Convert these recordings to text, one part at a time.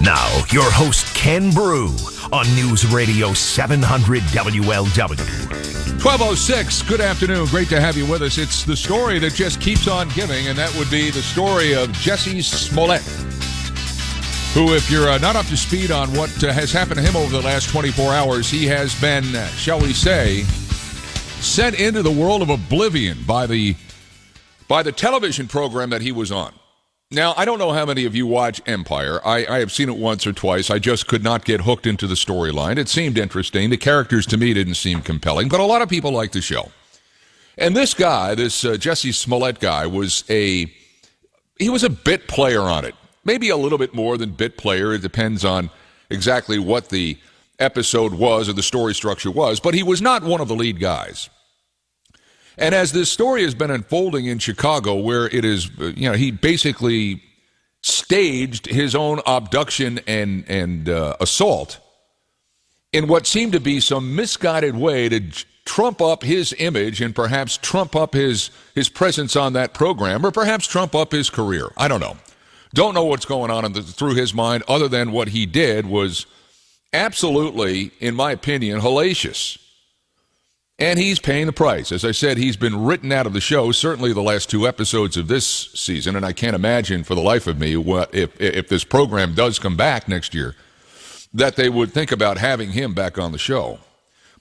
Now, your host, Ken Broo, on News Radio 700 WLW. 12:06, good afternoon. Great to have you with us. It's the story that just keeps on giving, and that would be the story of Jussie Smollett, who, if you're not up to speed on what has happened to him over the last 24 hours, he has been, shall we say, sent into the world of oblivion by the television program that he was on. Now, I don't know how many of you watch Empire. I have seen it once or twice. I just could not get hooked into the storyline. It seemed interesting. The characters, to me, didn't seem compelling, but a lot of people like the show. And this guy, this Jussie Smollett guy, he was a bit player on it. Maybe a little bit more than bit player. It depends on exactly what the episode was or the story structure was, but he was not one of the lead guys. And as this story has been unfolding in Chicago, where it is, he basically staged his own abduction and assault in what seemed to be some misguided way to trump up his image and perhaps trump up his presence on that program, or perhaps trump up his career. I don't know. Don't know what's going on through his mind, other than what he did was absolutely, in my opinion, hellacious. And he's paying the price. As I said, he's been written out of the show, certainly the last 2 episodes of this season, and I can't imagine for the life of me what if this program does come back next year, that they would think about having him back on the show.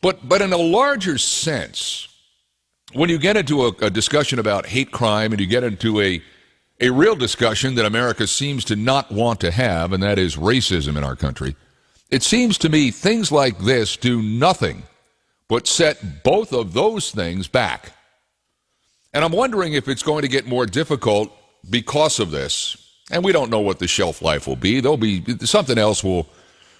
But in a larger sense, when you get into a discussion about hate crime and you get into a real discussion that America seems to not want to have, and that is racism in our country, it seems to me things like this do nothing but set both of those things back. And I'm wondering if it's going to get more difficult because of this. And we don't know what the shelf life will be. There'll be something else will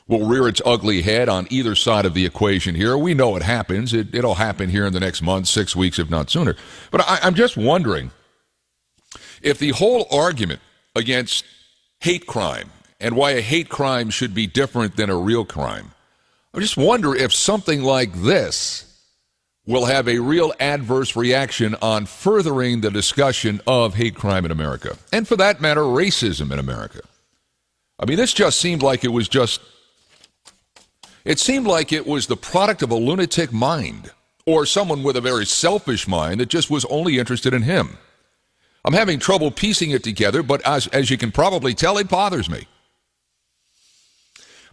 rear its ugly head on either side of the equation here. We know it happens. It'll happen here in the next month, 6 weeks, if not sooner. But I'm just wondering if the whole argument against hate crime and why a hate crime should be different than a real crime, I just wonder if something like this will have a real adverse reaction on furthering the discussion of hate crime in America. And for that matter, racism in America. I mean, this just seemed like it was the product of a lunatic mind, or someone with a very selfish mind that just was only interested in him. I'm having trouble piecing it together, but as you can probably tell, it bothers me.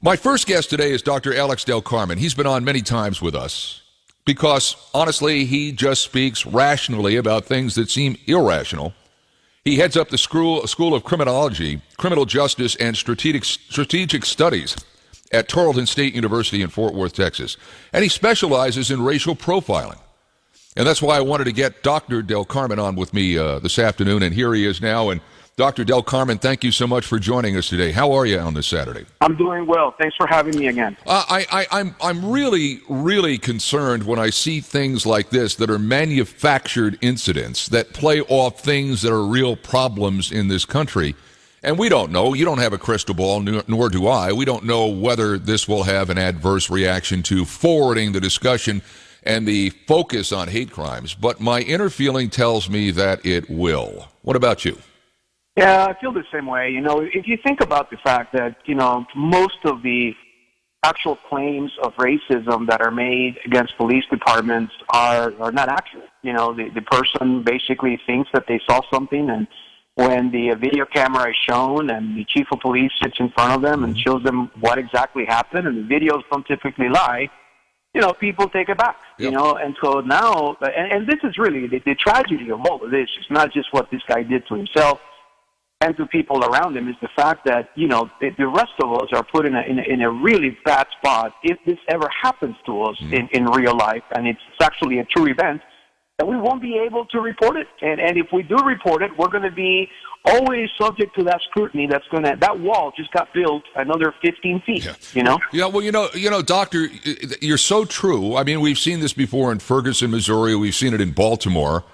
My first guest today is Dr. Alex Del Carmen. He's been on many times with us because, honestly, he just speaks rationally about things that seem irrational. He heads up the School of Criminology, Criminal Justice, and Strategic Studies at Tarleton State University in Fort Worth, Texas. And he specializes in racial profiling. And that's why I wanted to get Dr. Del Carmen on with me this afternoon, and here he is now. And Dr. Del Carmen, thank you so much for joining us today. How are you on this Saturday? I'm doing well. Thanks for having me again. I'm really, really concerned when I see things like this that are manufactured incidents that play off things that are real problems in this country. And we don't know. You don't have a crystal ball, nor do I. We don't know whether this will have an adverse reaction to forwarding the discussion and the focus on hate crimes. But my inner feeling tells me that it will. What about you? Yeah, I feel the same way. If you think about the fact that, most of the actual claims of racism that are made against police departments are not accurate. The person basically thinks that they saw something, and when the video camera is shown and the chief of police sits in front of them and shows them what exactly happened, and the videos don't typically lie, people take it back, Yep. And so now, and this is really the tragedy of all of this. It's not just what this guy did to himself and to people around him, is the fact that, the rest of us are put in a really bad spot if this ever happens to us in real life, and it's actually a true event, that we won't be able to report it. And if we do report it, we're going to be always subject to that scrutiny that wall just got built another 15 feet, Yeah, well, Doctor, you're so true. I mean, we've seen this before in Ferguson, Missouri. We've seen it in Baltimore.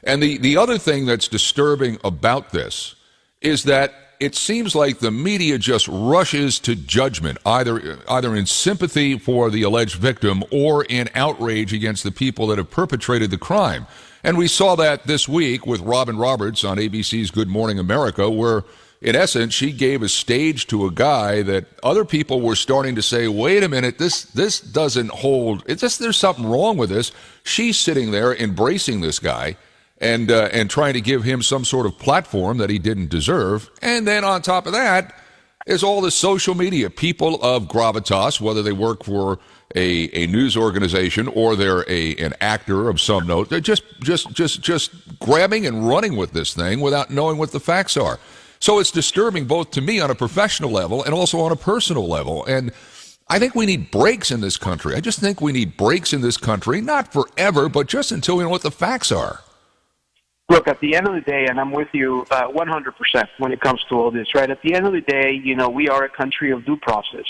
And the other thing that's disturbing about this is that it seems like the media just rushes to judgment, either in sympathy for the alleged victim or in outrage against the people that have perpetrated the crime. And we saw that this week with Robin Roberts on ABC's Good Morning America, where in essence, she gave a stage to a guy that other people were starting to say, wait a minute, this doesn't hold. There's something wrong with this. She's sitting there embracing this guy and trying to give him some sort of platform that he didn't deserve. And then on top of that is all the social media, people of gravitas, whether they work for a news organization or they're an actor of some note. They're just grabbing and running with this thing without knowing what the facts are. So it's disturbing both to me on a professional level and also on a personal level. And I think we need breaks in this country. I just think we need breaks in this country, not forever, but just until we know what the facts are. Look, at the end of the day, and I'm with you 100% when it comes to all this, right? At the end of the day, we are a country of due process.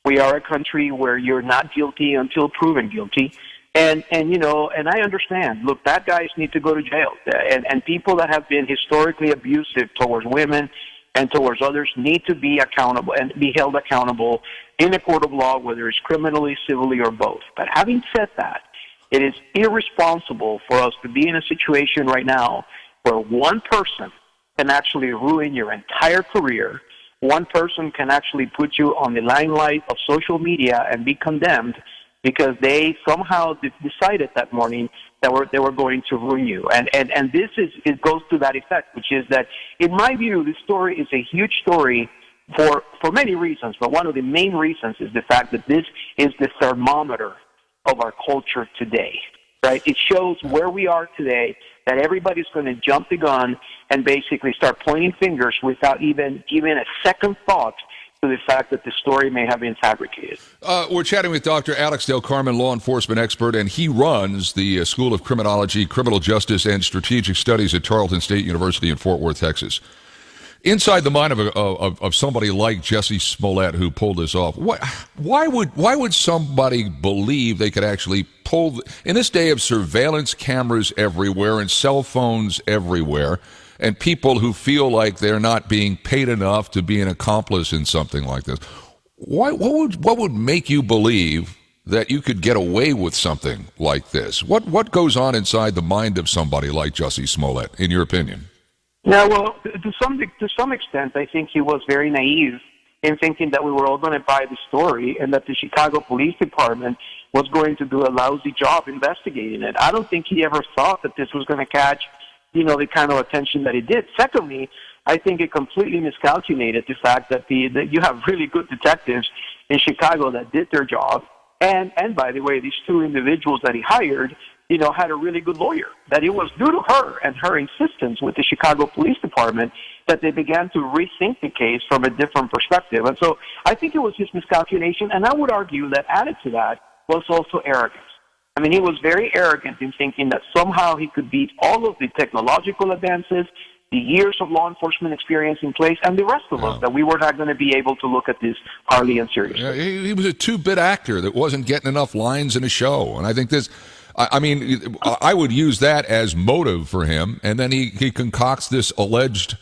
We are a country where you're not guilty until proven guilty. And I understand. Look, bad guys need to go to jail. And people that have been historically abusive towards women and towards others need to be accountable and be held accountable in a court of law, whether it's criminally, civilly, or both. But having said that, it is irresponsible for us to be in a situation right now where one person can actually ruin your entire career. One person can actually put you on the limelight of social media and be condemned because they somehow decided that morning that they were going to ruin you. And it goes to that effect, which is that, in my view, this story is a huge story for many reasons, but one of the main reasons is the fact that this is the thermometer of our culture today, right? It shows where we are today, that everybody's going to jump the gun and basically start pointing fingers without even a second thought to the fact that the story may have been fabricated. We're chatting with Dr. Alex Del Carmen, law enforcement expert, and he runs the School of Criminology, Criminal Justice, and Strategic Studies at Tarleton State University in Fort Worth, Texas. Inside the mind of somebody like Jussie Smollett, who pulled this off, why would somebody believe they could actually pull, in this day of surveillance cameras everywhere and cell phones everywhere, and people who feel like they're not being paid enough to be an accomplice in something like this? What would make you believe that you could get away with something like this? What goes on inside the mind of somebody like Jussie Smollett, in your opinion? Yeah, well, to some extent, I think he was very naive in thinking that we were all going to buy the story and that the Chicago Police Department was going to do a lousy job investigating it. I don't think he ever thought that this was going to catch, the kind of attention that it did. Secondly, I think it completely miscalculated the fact that you have really good detectives in Chicago that did their job. And by the way, these two individuals that he hired, had a really good lawyer, that it was due to her and her insistence with the Chicago Police Department that they began to rethink the case from a different perspective. And so I think it was his miscalculation, and I would argue that added to that was also arrogance. I mean, he was very arrogant in thinking that somehow he could beat all of the technological advances, the years of law enforcement experience in place, and the rest of us, that we were not going to be able to look at this hardly and seriously. Yeah, he was a two-bit actor that wasn't getting enough lines in a show, and I think this... I would use that as motive for him, and then he concocts this alleged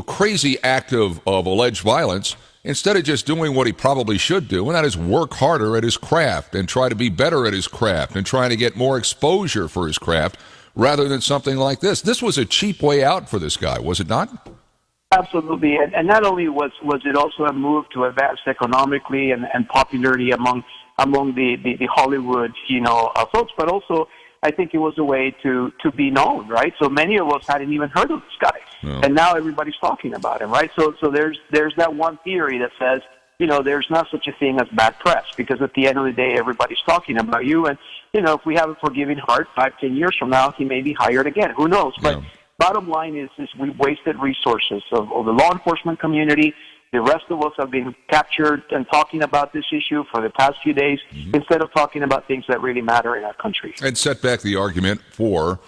crazy act of alleged violence instead of just doing what he probably should do, and that is work harder at his craft and try to be better at his craft and trying to get more exposure for his craft rather than something like this. This was a cheap way out for this guy, was it not? Absolutely, and not only was it also a move to advance economically and popularity among the Hollywood, folks, but also I think it was a way to be known, right? So many of us hadn't even heard of this guy, and now everybody's talking about him, right? So there's that one theory that says, there's not such a thing as bad press, because at the end of the day, everybody's talking about you, and if we have a forgiving heart, 5-10 years from now, he may be hired again. Who knows? But bottom line is we've wasted resources of the law enforcement community. The rest of us have been captured and talking about this issue for the past few days instead of talking about things that really matter in our country. And set back the argument for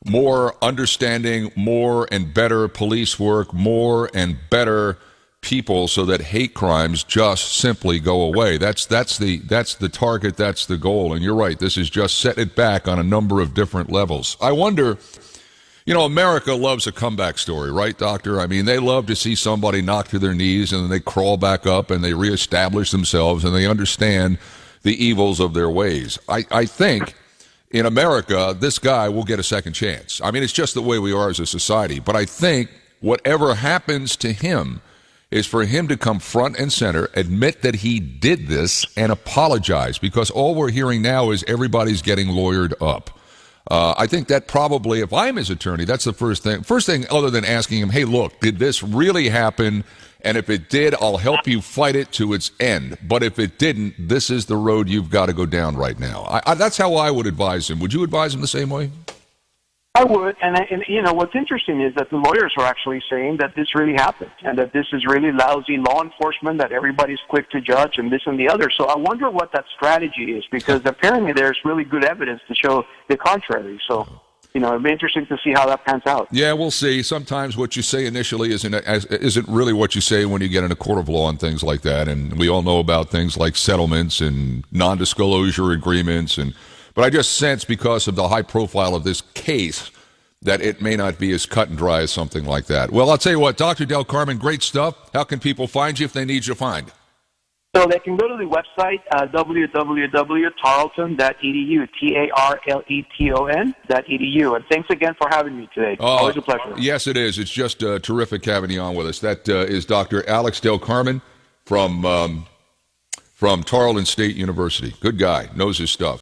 more understanding, more and better police work, more and better people so that hate crimes just simply go away. That's the target, that's the goal. And you're right, this is just setting it back on a number of different levels. I wonder... America loves a comeback story, right, Doctor? I mean, they love to see somebody knocked to their knees and then they crawl back up and they reestablish themselves and they understand the evils of their ways. I think in America, this guy will get a second chance. I mean, it's just the way we are as a society. But I think whatever happens to him is for him to come front and center, admit that he did this, and apologize, because all we're hearing now is everybody's getting lawyered up. I think that probably, if I'm his attorney, that's the first thing. First thing, other than asking him, hey, look, did this really happen? And if it did, I'll help you fight it to its end. But if it didn't, this is the road you've got to go down right now. That's how I would advise him. Would you advise him the same way? I would, and what's interesting is that the lawyers are actually saying that this really happened, and that this is really lousy law enforcement, that everybody's quick to judge, and this and the other. So I wonder what that strategy is, because apparently there's really good evidence to show the contrary. So, it'd be interesting to see how that pans out. Yeah, we'll see. Sometimes what you say initially isn't really what you say when you get in a court of law and things like that. And we all know about things like settlements and non-disclosure agreements. But I just sense, because of the high profile of this case, that it may not be as cut and dry as something like that. Well, I'll tell you what, Dr. Del Carmen, great stuff. How can people find you if they need you to find? So they can go to the website, www.tarleton.edu, tarleton.edu. And thanks again for having me today. Always a pleasure. Yes, it is. It's just terrific having you on with us. That is Dr. Alex Del Carmen from Tarleton State University. Good guy, knows his stuff.